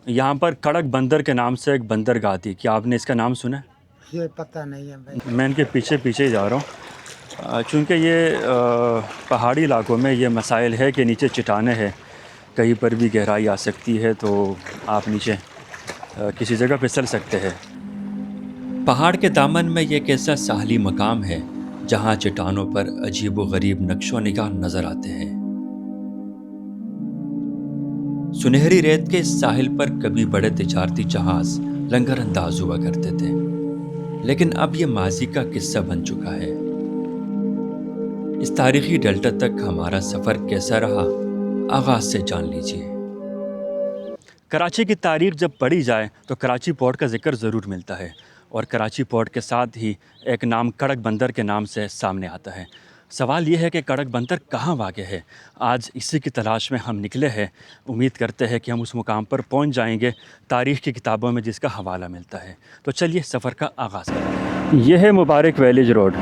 यहाँ पर कड़क बंदर के नाम से एक बंदरगाह थी, क्या आपने इसका नाम सुना है? ये पता नहीं है भाई। मैं इनके पीछे पीछे ही जा रहा हूँ, चूँकि ये पहाड़ी इलाकों में ये मसाइल है कि नीचे चट्टानें हैं, कहीं पर भी गहराई आ सकती है, तो आप नीचे किसी जगह फिसल सकते हैं। पहाड़ के दामन में ये एक ऐसा साहली मकाम है जहाँ चट्टानों पर अजीबो-गरीब नक्शो निगाह नजर आते हैं। सुनहरी रेत के इस साहिल पर कभी बड़े तिजारती जहाज लंगर अंदाज हुआ करते थे, लेकिन अब ये माजी का किस्सा बन चुका है। इस तारीखी डेल्टा तक हमारा सफर कैसा रहा, आगाज से जान लीजिए। कराची की तारीख जब पढ़ी जाए तो कराची पोर्ट का जिक्र ज़रूर मिलता है, और कराची पोर्ट के साथ ही एक नाम कड़क बंदर के नाम से सामने आता है। सवाल ये है कि कड़क बंदर कहाँ वाक़ है। आज इसी की तलाश में हम निकले हैं। उम्मीद करते हैं कि हम उस मुकाम पर पहुँच जाएंगे तारीख़ की किताबों में जिसका हवाला मिलता है। तो चलिए सफ़र का आगाज़ करते हैं। यह है मुबारक वैलिज रोड।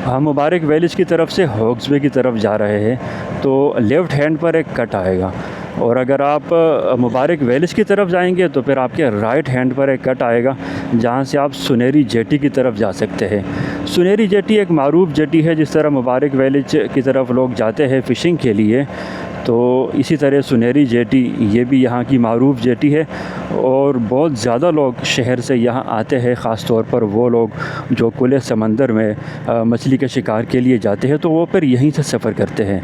हम मुबारक वैलिज की तरफ से हॉक्सबे की तरफ जा रहे हैं, तो लेफ़्ट हैंड पर एक कट आएगा, और अगर आप मुबारक वैलिज की तरफ जाएंगे तो फिर आपके राइट हैंड पर एक कट आएगा जहां से आप सुनहरी जेटी की तरफ जा सकते हैं। सुनहरी जेटी एक मारूफ जेटी है, जिस तरह मुबारक वैलिज की तरफ लोग जाते हैं फ़िशिंग के लिए, तो इसी तरह सुनहरी जेटी ये भी यहाँ की मारूफ जेटी है, और बहुत ज़्यादा लोग शहर से यहाँ आते हैं। ख़ास तौर पर वो लोग जो खुले समंदर में मछली के शिकार के लिए जाते हैं, तो वो फिर यहीं से सफ़र करते हैं।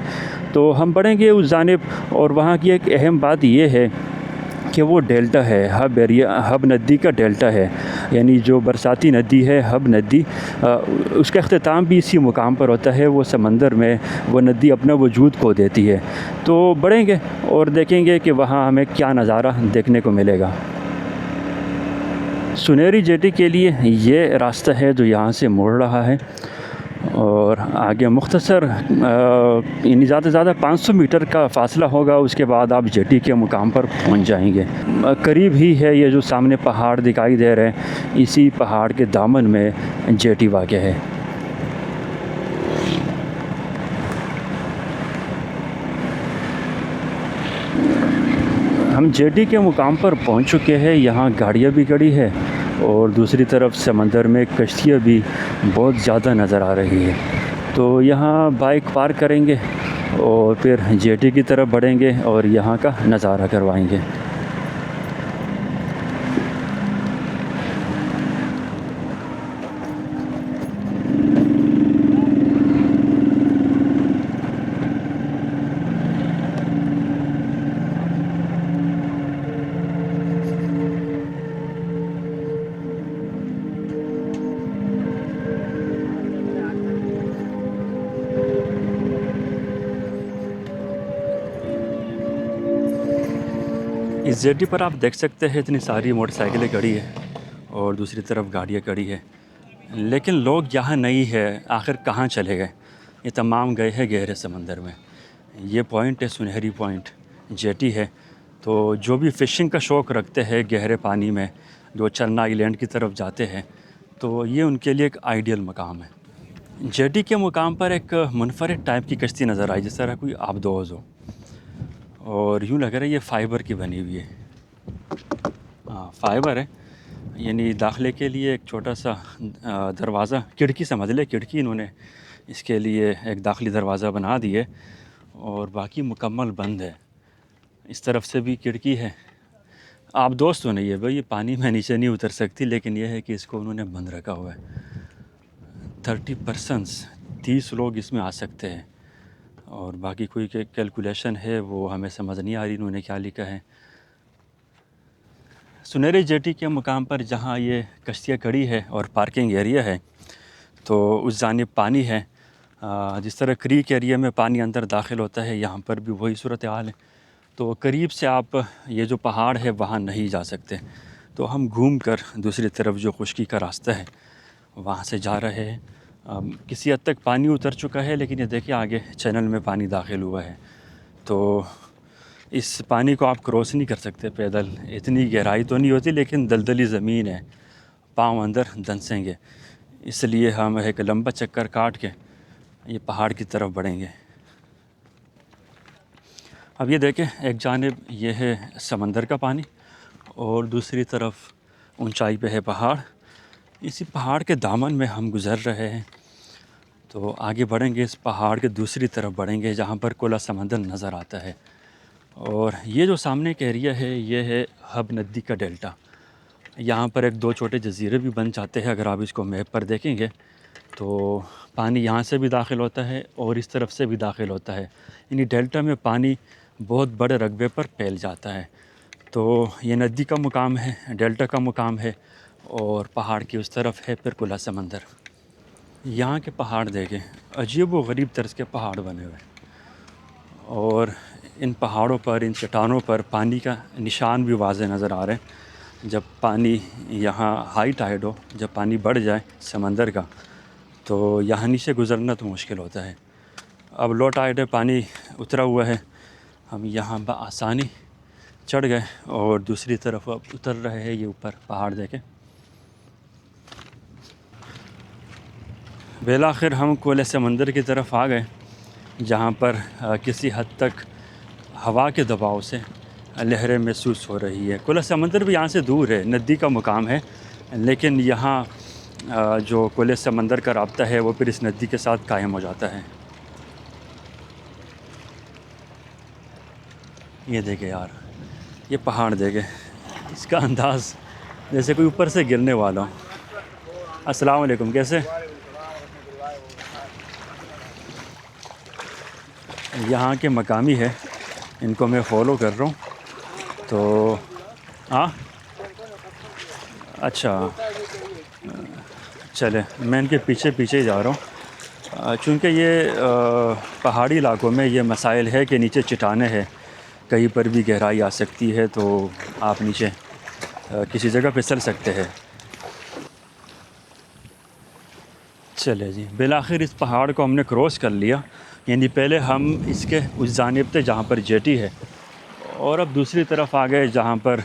तो हम बढ़ेंगे उस जानिब, और वहाँ की एक अहम बात ये है कि वो डेल्टा है, हब एरिया, हब नदी का डेल्टा है, यानी जो बरसाती नदी है हब नदी, उसका अख्तिताम भी इसी मुकाम पर होता है। वो समंदर में वो नदी अपना वजूद खो देती है। तो बढ़ेंगे और देखेंगे कि वहाँ हमें क्या नज़ारा देखने को मिलेगा। सुनहरी जेटी के लिए ये रास्ता है जो यहाँ से मुड़ रहा है, और आगे मुख्तसर यानी ज़्यादा से ज़्यादा 500 मीटर का फ़ासला होगा। उसके बाद आप जेटी के मुकाम पर पहुंच जाएंगे। करीब ही है ये जो सामने पहाड़ दिखाई दे रहे हैं, इसी पहाड़ के दामन में जेटी वाक़ है। हम जेटी के मुकाम पर पहुंच चुके हैं। यहाँ गाड़ियाँ भी खड़ी है, और दूसरी तरफ समंदर में कश्तियाँ भी बहुत ज़्यादा नज़र आ रही है। तो यहाँ बाइक पार्क करेंगे और फिर जेटी की तरफ बढ़ेंगे और यहाँ का नज़ारा करवाएंगे। इस जेटी पर आप देख सकते हैं इतनी सारी मोटरसाइकिलें खड़ी है और दूसरी तरफ गाड़ियाँ खड़ी है, लेकिन लोग यहाँ नहीं है। आखिर कहाँ चले गए? ये तमाम गए हैं गहरे समंदर में। ये पॉइंट है सुनहरी पॉइंट, जेटी है। तो जो भी फ़िशिंग का शौक़ रखते हैं गहरे पानी में, जो चन्ना आइलैंड की तरफ जाते हैं, तो ये उनके लिए एक आइडियल मकाम है। जेटी के मुकाम पर एक मुनफरिद टाइप की कश्ती नज़र आई, जिस तरह कोई आबदोज़ हो, और यूँ लग रहा है ये फ़ाइबर की बनी हुई है। हाँ, फ़ाइबर है, यानी दाखिले के लिए एक छोटा सा दरवाज़ा, खिड़की समझ ले, खिड़की इन्होंने इसके लिए एक दाखिली दरवाज़ा बना दिए, और बाकी मुकम्मल बंद है। इस तरफ से भी खिड़की है। आप दोस्त तो नहीं है भाई, ये पानी में नीचे नहीं उतर सकती, लेकिन यह है कि इसको उन्होंने बंद रखा हुआ है। 30 30 लोग इसमें आ सकते हैं, और बाकी कोई कैलकुलेशन है वो हमें समझ नहीं आ रही इन्होंने क्या लिखा है। सुनहरी जेटी के मुकाम पर जहाँ ये कश्तियाँ खड़ी है और पार्किंग एरिया है, तो उस जानिब पानी है। जिस तरह क्रीक एरिया में पानी अंदर दाखिल होता है, यहाँ पर भी वही सूरत हाल है। तो करीब से आप ये जो पहाड़ है वहाँ नहीं जा सकते, तो हम घूम कर दूसरी तरफ जो खुश्की का रास्ता है वहाँ से जा रहे हैं। किसी हद तक पानी उतर चुका है, लेकिन ये देखिए आगे चैनल में पानी दाखिल हुआ है, तो इस पानी को आप क्रॉस नहीं कर सकते पैदल। इतनी गहराई तो नहीं होती, लेकिन दलदली ज़मीन है, पाँव अंदर धंसेंगे। इसलिए हम एक लंबा चक्कर काट के ये पहाड़ की तरफ बढ़ेंगे। अब ये देखें, एक जानिब ये है समंदर का पानी, और दूसरी तरफ ऊंचाई पे है पहाड़। इसी पहाड़ के दामन में हम गुज़र रहे हैं। तो आगे बढ़ेंगे, इस पहाड़ के दूसरी तरफ बढ़ेंगे जहाँ पर खुला समंदर नज़र आता है। और ये जो सामने का एरिया है ये है हब नदी का डेल्टा। यहाँ पर एक दो छोटे जजीरे भी बन जाते हैं। अगर आप इसको मैप पर देखेंगे तो पानी यहाँ से भी दाखिल होता है और इस तरफ से भी दाखिल होता है। यानी डेल्टा में पानी बहुत बड़े रकबे पर फैल जाता है। तो ये नदी का मुकाम है, डेल्टा का मुकाम है और पहाड़ की उस तरफ है फिर खुला समंदर। यहाँ के पहाड़ देखें, अजीब व गरीब तर्ज के पहाड़ बने हुए हैं और इन पहाड़ों पर, इन चट्टानों पर पानी का निशान भी वाज़े नज़र आ रहे हैं। जब पानी यहाँ हाई टाइड हो, जब पानी बढ़ जाए समंदर का, तो यहाँ नीचे गुज़रना तो मुश्किल होता है। अब लो टाइड है, पानी उतरा हुआ है, हम यहाँ बआसानी चढ़ गए और दूसरी तरफ अब उतर रहे हैं। ये ऊपर पहाड़ देखें। बेलाखिर हम खुले समंदर की तरफ आ गए जहाँ पर किसी हद तक हवा के दबाव से लहरें महसूस हो रही है। खुला समंदर भी यहाँ से दूर है, नदी का मुकाम है, लेकिन यहाँ जो खुले समंदर का राब्ता है वो फिर इस नदी के साथ कायम हो जाता है। ये देखे यार, ये पहाड़ देखे, इसका अंदाज़ जैसे कोई ऊपर से गिरने वाला हो। अस्सलाम वालेकुम, कैसे? यहाँ के मकामी है, इनको मैं फ़ॉलो कर रहा हूँ। तो हाँ, अच्छा, चले मैं इनके पीछे पीछे ही जा रहा हूँ। चूँकि ये पहाड़ी इलाकों में ये मसाइल है कि नीचे चट्टानें हैं, कहीं पर भी गहराई आ सकती है, तो आप नीचे किसी जगह फिसल सकते हैं। चले जी, बिलाखिर इस पहाड़ को हमने क्रॉस कर लिया। यानी पहले हम इसके उस जानिब थे जहाँ पर जेटी है और अब दूसरी तरफ आ गए जहाँ पर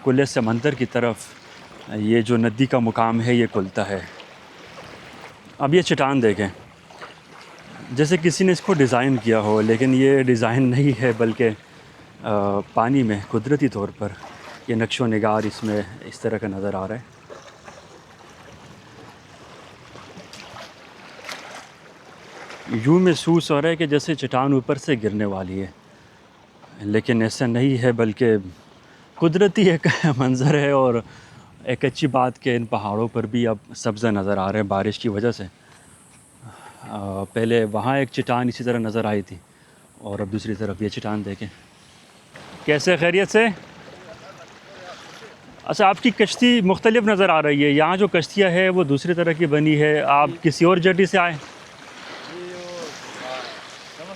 खुले समंदर की तरफ ये जो नदी का मुकाम है ये खुलता है। अब ये चट्टान देखें, जैसे किसी ने इसको डिज़ाइन किया हो, लेकिन ये डिज़ाइन नहीं है बल्कि पानी में कुदरती तौर पर ये नक्शो निगार इसमें इस तरह का नज़र आ रहा है। यूँ महसूस हो रहा है कि जैसे चट्टान ऊपर से गिरने वाली है, लेकिन ऐसा नहीं है, बल्कि कुदरती एक मंज़र है। और एक अच्छी बात कि इन पहाड़ों पर भी अब सब्ज़ा नज़र आ रहे हैं बारिश की वजह से। पहले वहाँ एक चट्टान इसी तरह नज़र आई थी और अब दूसरी तरफ ये चट्टान देखें। कैसे, खैरियत से? अच्छा, आपकी कश्ती मुख्तलिफ नज़र आ रही है। यहाँ जो कश्तियाँ है वो दूसरी तरह की बनी है, आप किसी और जेटी से आए?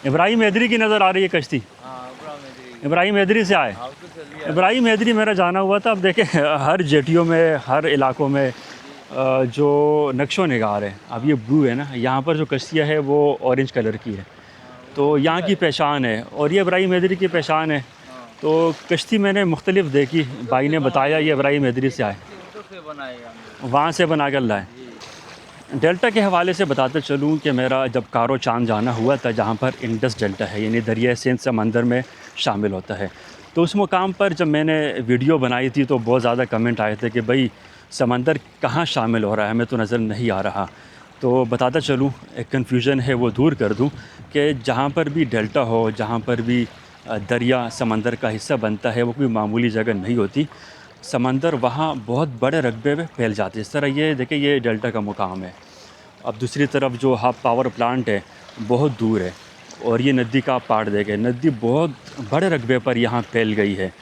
इब्राहिम हैदरी की नज़र आ रही है कश्ती। इब्राहिम हैदरी से आए। इब्राहिम हैदरी मेरा जाना हुआ था। अब देखें हर जेटियों में, हर इलाकों में जो नक्शो निगार है, अब ये ब्लू है ना, यहाँ पर जो कश्तियाँ है वो ऑरेंज कलर की है, तो यहाँ की पहचान है और ये इब्राहिम हैदरी की पहचान है। तो कश्ती मैंने मुख्तलिफ देखी, भाई ने बताया ये इब्राहिम हैदरी से आए, वहाँ से बना कर लाए। डेल्टा के हवाले से बताते चलूँ कि मेरा जब कारो चांद जाना हुआ था जहाँ पर इंडस डेल्टा है, यानी दरिया सिंध समंदर में शामिल होता है, तो उस मुकाम पर जब मैंने वीडियो बनाई थी तो बहुत ज़्यादा कमेंट आए थे कि भाई समंदर कहाँ शामिल हो रहा है, हमें तो नज़र नहीं आ रहा। तो बताता चलूँ, एक कन्फ्यूज़न है वो दूर कर दूँ कि जहाँ पर भी डेल्टा हो, जहाँ पर भी दरिया समंदर का हिस्सा बनता है, वो कोई मामूली जगह नहीं होती। समंदर वहाँ बहुत बड़े रकबे में फैल जाते हैं। इस तरह ये देखिए, ये डेल्टा का मुकाम है। अब दूसरी तरफ जो हब पावर प्लांट है बहुत दूर है और ये नदी का पार्ट देखें, नदी बहुत बड़े रकबे पर यहाँ फैल गई है।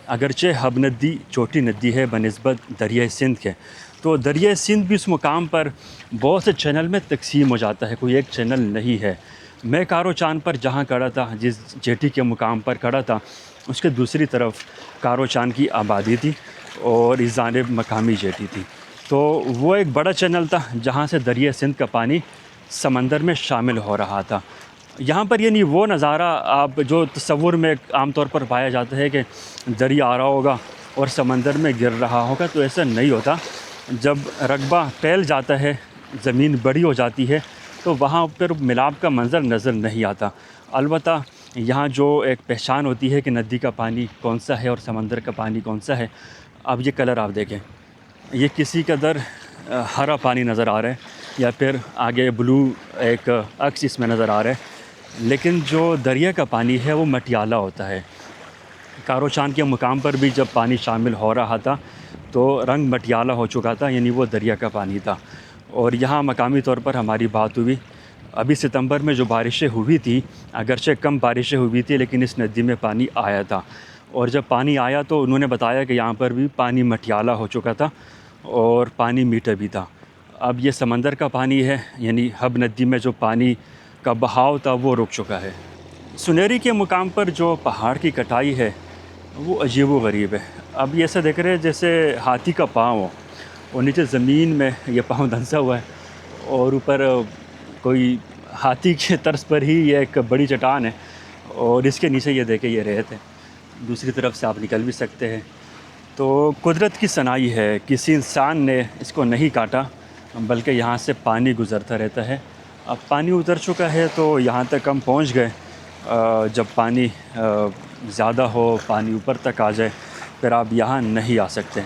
अगरचे हब नदी छोटी नदी है बनिस्बत दरिया सिंध के, तो दरिया सिंध भी इस मुकाम पर बहुत से चैनल में तकसीम हो जाता है, कोई एक चैनल नहीं है। मैं कारो चांद पर जहाँ खड़ा था, जिस जेटी के मुकाम पर खड़ा था, उसके दूसरी तरफ कारो चांद की आबादी थी और इस जानिब मकामी जेटी थी। तो वो एक बड़ा चैनल था जहाँ से दरिया सिंध का पानी समंदर में शामिल हो रहा था। यहाँ पर ये नहीं वो नज़ारा आप जो तस्वुर में आमतौर पर पाया जाता है कि दरिया आ रहा होगा और समंदर में गिर रहा होगा, तो ऐसा नहीं होता। जब रकबा फैल जाता है, ज़मीन बड़ी हो जाती है, तो वहाँ पर मिलाप का मंज़र नज़र नहीं आता। अलबत्ता यहाँ जो एक पहचान होती है कि नदी का पानी कौन सा है और समंदर का पानी कौन सा है, अब ये कलर आप देखें, ये किसी कदर हरा पानी नज़र आ रहा है या फिर आगे ब्लू एक अक्स इसमें नज़र आ रहा है, लेकिन जो दरिया का पानी है वो मटियाला होता है। कारोचान के मुकाम पर भी जब पानी शामिल हो रहा था तो रंग मटियाला हो चुका था, यानी वो दरिया का पानी था। और यहाँ मकामी तौर पर हमारी बात हुई, अभी सितंबर में जो बारिशें हुई थी, अगरचे कम बारिशें हुई थी लेकिन इस नदी में पानी आया था। और जब पानी आया तो उन्होंने बताया कि यहाँ पर भी पानी मटियाला हो चुका था और पानी मीठा भी था। अब ये समंदर का पानी है, यानी हब नदी में जो पानी का बहाव था वो रुक चुका है। सुनेरी के मुकाम पर जो पहाड़ की कटाई है वो अजीब व गरीब है। अब ये ऐसा देख रहे हैं जैसे हाथी का पाँव हो और नीचे ज़मीन में ये पाँव धंसा हुआ है और ऊपर कोई हाथी के तर्ज पर ही ये एक बड़ी चट्टान है और इसके नीचे ये देखे ये रेत है, दूसरी तरफ से आप निकल भी सकते हैं। तो कुदरत की सनाई है, किसी इंसान ने इसको नहीं काटा बल्कि यहाँ से पानी गुज़रता रहता है। अब पानी उतर चुका है तो यहाँ तक हम पहुँच गए। जब पानी ज़्यादा हो, पानी ऊपर तक आ जाए, फिर आप यहाँ नहीं आ सकते।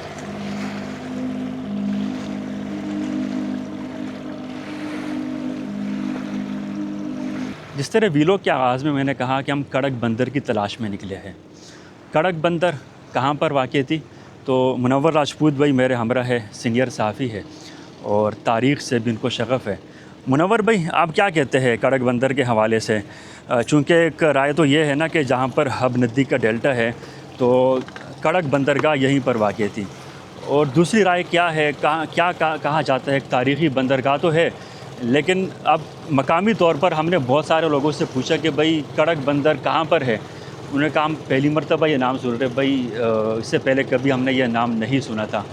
जिस तरह वीलो के आगाज़ में मैंने कहा कि हम कड़क बंदर की तलाश में निकले हैं। कड़क बंदर कहाँ पर वाक़ई थी? तो मुनव्वर राजपूत भाई मेरे हमरा है, सीनियर सहाफ़ी है और तारीख़ से भी इनको शग़फ़ है। मुनव्वर भाई, आप क्या कहते हैं कड़क बंदर के हवाले से? चूँकि एक राय तो ये है ना कि जहाँ पर हब नदी का डेल्टा है तो कड़क बंदरगाह यहीं पर वाक़ई थी, और दूसरी राय क्या है, कहा जाता है एक तारीख़ी बंदरगाह तो है, लेकिन अब मकामी तौर पर हमने बहुत सारे लोगों से पूछा कि भाई कड़क बंदर कहाँ पर है। उन्होंने कहा हम पहली मरतबा ये नाम सुन रहे भाई, इससे पहले कभी हमने ये नाम नहीं सुना था।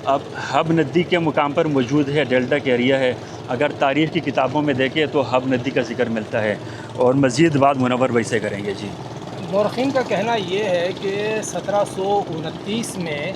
अब हब नदी के मुकाम पर मौजूद है, डेल्टा का एरिया है। अगर तारीख़ की किताबों में देखें तो हब नदी का ज़िक्र मिलता है, और मज़ीद बात मुनव्वर भाई से करेंगे। जी, मौरख़ीन का कहना ये है कि 1729 में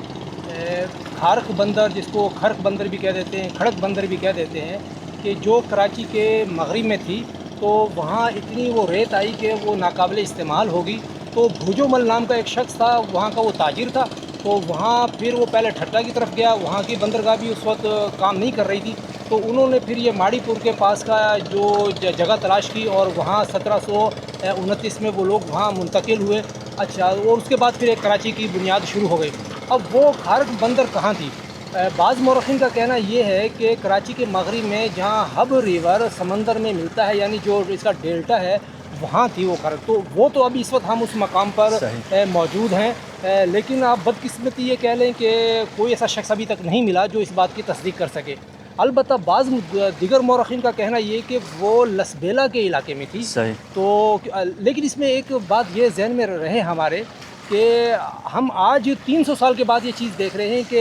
खारक बंदर, जिसको खरक बंदर भी कह देते हैं, खड़क बंदर भी कह देते हैं, कि जो कराची के मगरिब में थी तो वहाँ इतनी वो रेत आई कि वो नाकाबिल इस्तेमाल होगी। तो भुजोमल नाम का एक शख्स था, वहाँ का वो ताजिर था, तो वहाँ फिर वो पहले ठट्टा की तरफ गया। वहाँ की बंदरगाह भी उस वक्त काम नहीं कर रही थी, तो उन्होंने फिर ये माड़ीपुर के पास का जो जगह तलाश की और वहाँ 1729 में वो लोग वहाँ मुंतकिल हुए। अच्छा, और उसके बाद फिर एक कराची की बुनियाद शुरू हो गई। अब वो खारक बंदर कहाँ थी? बाज़ मौरख़ीन का कहना ये है कि कराची के मगरिब में जहाँ हब रिवर समंदर में मिलता है, यानी जो इसका डेल्टा है, वहाँ थी वो खारक। तो वो तो अभी इस वक्त हम उस मकाम पर मौजूद हैं, लेकिन आप बदकिस्मती ये कह लें कि कोई ऐसा शख्स अभी तक नहीं मिला जो इस बात की तस्दीक कर सके। अलबत्ता बाज़ दिगर मौरख़ीन का कहना ये कि वो लसबेला के इलाके में थी। तो लेकिन इसमें एक बात ये जहन में रहे हमारे कि हम आज 300 साल के बाद ये चीज़ देख रहे हैं कि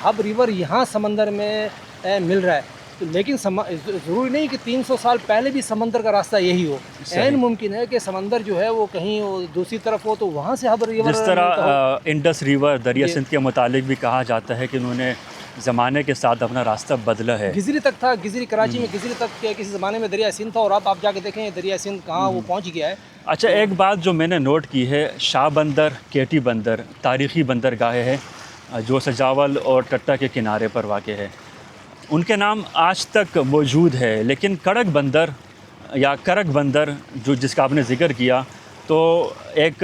हब रिवर यहाँ समंदर में मिल रहा है। तो लेकिन ज़रूरी नहीं कि 300 साल पहले भी समंदर का रास्ता यही हो। ऐन मुमकिन है कि समंदर जो है वो कहीं दूसरी तरफ हो, तो वहाँ से हब रिवर, जिस तरह इंडस रिवर दरिया सिंध के मुतालिक भी कहा जाता है कि उन्होंने ज़माने के साथ अपना रास्ता बदला है। गिजरी तक था, गिजरी कराची में गिजरी तक के किसी ज़माने में दरिया सिंध था, और आप जाके देखें दरिया सिंध कहाँ वो पहुँच गया है। अच्छा, एक बात जो मैंने नोट की है, शाह बंदर, केटी बंदर तारीख़ी बंदरगाह है जो सजावल और टट्टा के किनारे पर वाक़ है। उनके नाम आज तक मौजूद है, लेकिन कड़क बंदर या करक बंदर जिसका आपने ज़िक्र किया, तो एक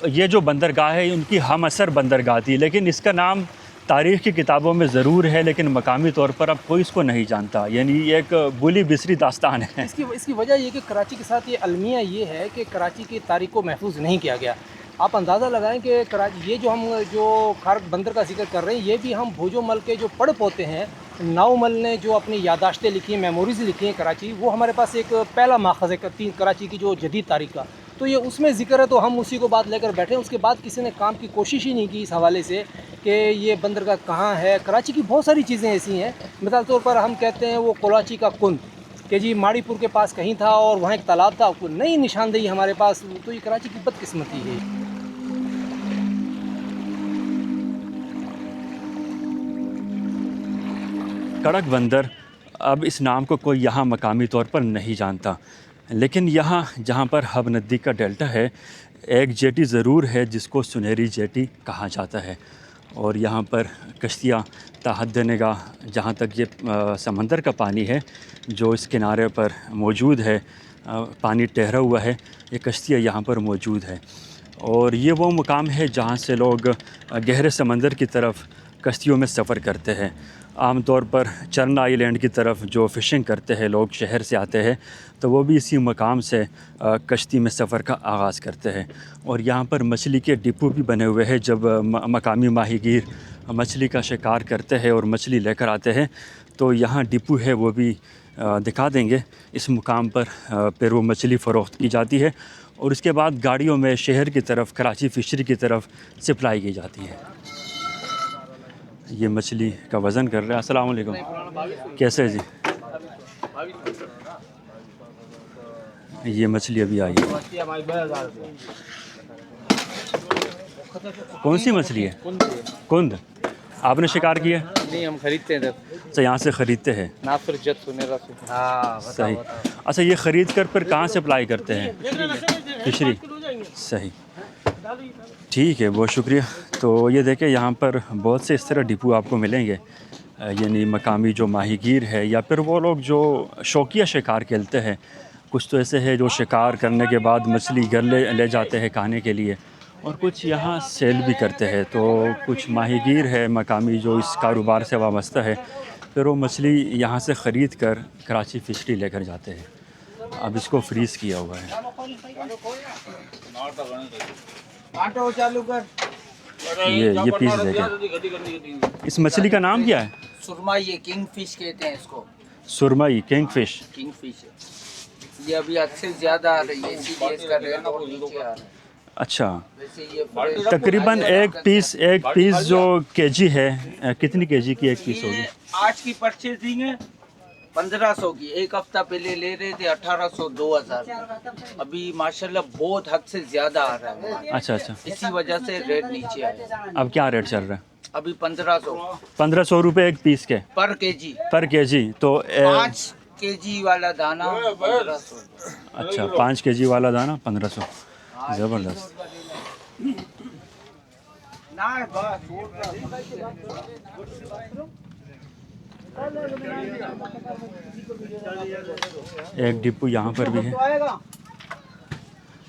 ये जो बंदरगाह है उनकी हम असर बंदरगाह थी, लेकिन इसका नाम तारीख़ की किताबों में ज़रूर है, लेकिन मकामी तौर पर अब कोई इसको नहीं जानता। यानी एक बुली बिसरी दास्तान है। इसकी वजह ये कि कराची के साथ ये अलमिया ये है कि कराची की तारीख़ को महफूज नहीं किया गया। आप अंदाज़ा लगाएं कि कराची, ये जो खारक बंदर का जिक्र कर रहे हैं, ये भी हम भुजोमल के जो पढ़ पोते हैं, नाउमल ने जो अपनी यादाश्तें लिखी हैं, मेमोरीज़ लिखी हैं कराची, वो हमारे पास एक पहला माखज़ है कराची की जो जदीद तारीख़ का, तो ये उसमें ज़िक्र है, तो हम उसी को बात लेकर बैठे हैं। उसके बाद किसी ने काम की कोशिश ही नहीं की इस हवाले से कि ये बंदरगाह कहाँ है। कराची की बहुत सारी चीज़ें ऐसी हैं, मिसाल तौर पर हम कहते हैं वो कोलाची का कुंद कि जी माड़ीपुर के पास कहीं था और वहाँ एक तालाब था, नई निशानदेही हमारे पास, तो ये कराची की बदकिस्मती है। कड़क बंदर, अब इस नाम को कोई यहाँ मकामी तौर पर नहीं जानता, लेकिन यहाँ जहाँ पर हब नदी का डेल्टा है, एक जेटी ज़रूर है जिसको सुनहरी जेटी कहा जाता है। और यहाँ पर कश्तियाँ ताहद निगाह, जहाँ तक ये समंदर का पानी है जो इस किनारे पर मौजूद है, पानी ठहरा हुआ है, ये कश्तियाँ यहाँ पर मौजूद है। और ये वो मुकाम है जहाँ से लोग गहरे समंदर की तरफ कश्तियों में सफ़र करते हैं। आम तौर पर चर्न आइलैंड की तरफ जो फ़िशिंग करते हैं लोग, शहर से आते हैं, तो वो भी इसी मकाम से कश्ती में सफ़र का आगाज़ करते हैं। और यहाँ पर मछली के डिपो भी बने हुए हैं। जब मकामी माहीगीर मछली का शिकार करते हैं और मछली लेकर आते हैं तो यहाँ डिपो है, वो भी दिखा देंगे। इस मुकाम पर फिर वो मछली फ़रोख्त की जाती है और उसके बाद गाड़ियों में शहर की तरफ, कराची फ़िशरी की तरफ सप्लाई की जाती है। ये मछली का वज़न कर रहे हैं। अस्सलाम वालेकुम, कैसे जी? ये मछली अभी आई है। कौन सी मछली है? कुंद। आपने शिकार किया? नहीं, हम खरीदते हैं। अच्छा, यहाँ से ख़रीदते हैं। नासिर जत सुनेरा से। हाँ सही। अच्छा, ये ख़रीद कर फिर कहाँ से अप्लाई करते हैं? फिशरी। सही, ठीक है, बहुत शुक्रिया। तो ये देखें, यहाँ पर बहुत से इस तरह डिपो आपको मिलेंगे, यानी मकामी जो माहीगीर है या फिर वो लोग जो शौकिया शिकार खेलते हैं। कुछ तो ऐसे हैं जो शिकार करने के बाद मछली घर ले जाते हैं खाने के लिए, और कुछ यहाँ सेल भी करते हैं। तो कुछ माहीगीर है मकामी जो इस कारोबार से वाबस्ता है, फिर वो मछली यहाँ से ख़रीद कर कराची फ़िशरी लेकर जाते हैं। अब इसको फ्रीज़ किया हुआ है। ये पीस देखें। इस मछली का नाम क्या है? सुरमाई, ये किंग फिश कहते हैं इसको। सुरमई, किंग फिश। किंग फिश है। ये अभी हद से ज़्यादा आ रही है, इसीलिए इसका रेट और नीचे आ रहा है। अच्छा, वैसे ये तकरीबन एक पीस जो केजी है, कितनी केजी की एक पीस होगी? आज की परचेजिंग है 1500 की। एक हफ्ता पहले ले रहे थे 1800, 2000। अभी माशाल्लाह बहुत हद से ज़्यादा आ रहा है। अच्छा अच्छा, इसी वजह से रेट नीचे आया। अब क्या रेट चल रहा है? अभी 1500 1500 रुपये एक पीस के पर केजी। पर केजी। तो 5 केजी वाला दाना 1500। अच्छा, 5 केजी वाला दाना 1500। ज़बरदस्त। एक डिपो यहाँ पर भी है।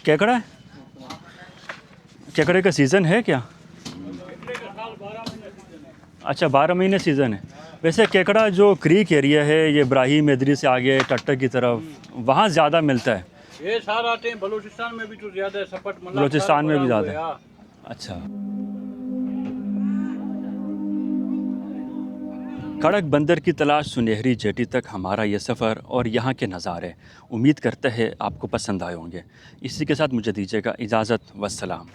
केकड़ा है? केकड़े का सीज़न है क्या? अच्छा, 12 महीने सीज़न है। वैसे केकड़ा जो क्रीक एरिया है, ये इब्राहिम एदरी से आगे टट्टर की तरफ, वहाँ ज़्यादा मिलता है। ये सारा आते हैं बलूचिस्तान में भी तो ज़्यादा है, सपट बलूचिस्तान में भी ज़्यादा है। अच्छा, खड़क बंदर की तलाश सुनहरी जेटी तक हमारा ये सफ़र और यहाँ के नज़ारे उम्मीद करते हैं आपको पसंद आए होंगे। इसी के साथ मुझे दीजिएगा इजाज़त। वस्सलाम।